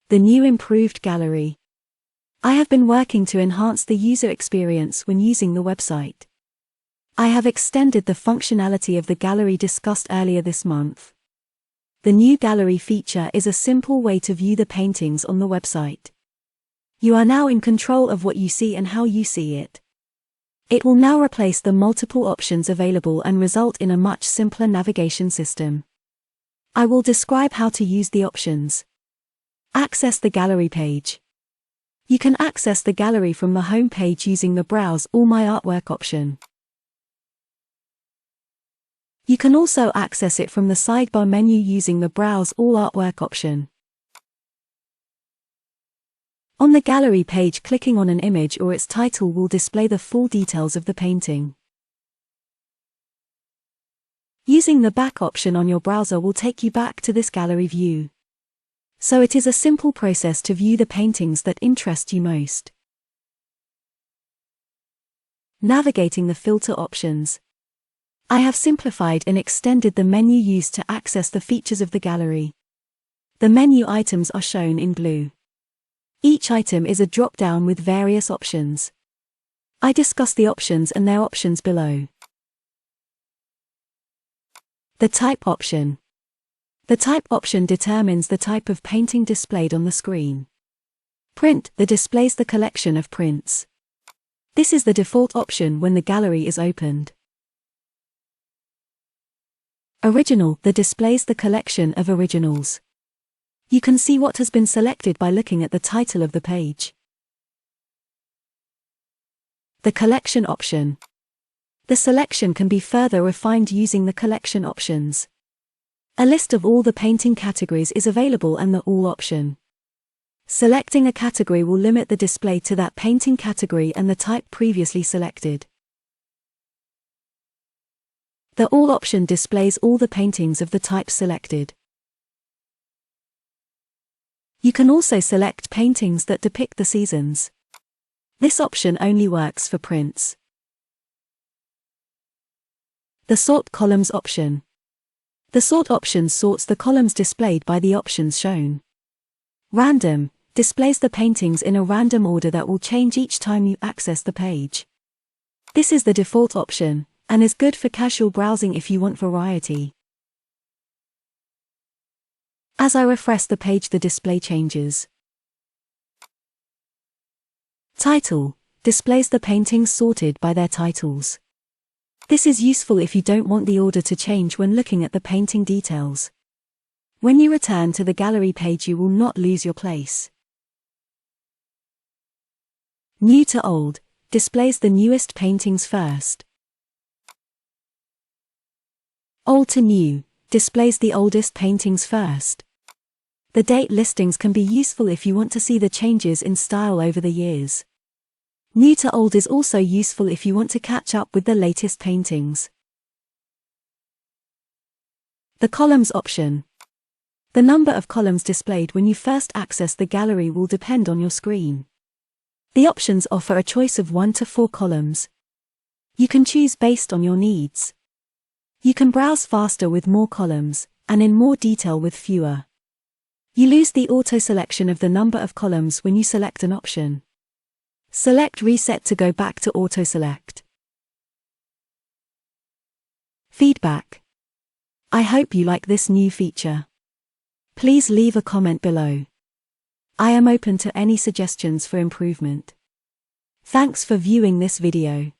The new improved gallery. I have been working to enhance the user experience when using the website. I have extended the functionality of the gallery discussed earlier this month. The new gallery feature is a simple way to view the paintings on the website. You are now in control of what you see and how you see it. It will now replace the multiple options available and result in a much simpler navigation system. I will describe how to use the options. Access the gallery page. You can access the gallery from the home page using the Browse All My Artwork option. You can also access it from the sidebar menu using the Browse All Artwork option. On the gallery page, clicking on an image or its title will display the full details of the painting. Using the back option on your browser will take you back to this gallery view. So it is a simple process to view the paintings that interest you most. Navigating the filter options. I have simplified and extended the menu used to access the features of the gallery. The menu items are shown in blue. Each item is a drop-down with various options. I discuss the options and their options below. The type option. The type option determines the type of painting displayed on the screen. Print that displays the collection of prints. This is the default option when the gallery is opened. Original that displays the collection of originals. You can see what has been selected by looking at the title of the page. The collection option. The selection can be further refined using the collection options. A list of all the painting categories is available and the All option. Selecting a category will limit the display to that painting category and the type previously selected. The All option displays all the paintings of the type selected. You can also select paintings that depict the seasons. This option only works for prints. The Sort Columns option. The Sort option sorts the columns displayed by the options shown. Random displays the paintings in a random order that will change each time you access the page. This is the default option, and is good for casual browsing if you want variety. As I refresh the page, the display changes. Title displays the paintings sorted by their titles. This is useful if you don't want the order to change when looking at the painting details. When you return to the gallery page, you will not lose your place. New to Old displays the newest paintings first. Old to New displays the oldest paintings first. The date listings can be useful if you want to see the changes in style over the years. New to Old is also useful if you want to catch up with the latest paintings. The Columns option. The number of columns displayed when you first access the gallery will depend on your screen. The options offer a choice of 1 to 4 columns. You can choose based on your needs. You can browse faster with more columns, and in more detail with fewer. You lose the auto-selection of the number of columns when you select an option. Select Reset to go back to auto-select. Feedback. I hope you like this new feature. Please leave a comment below. I am open to any suggestions for improvement. Thanks for viewing this video.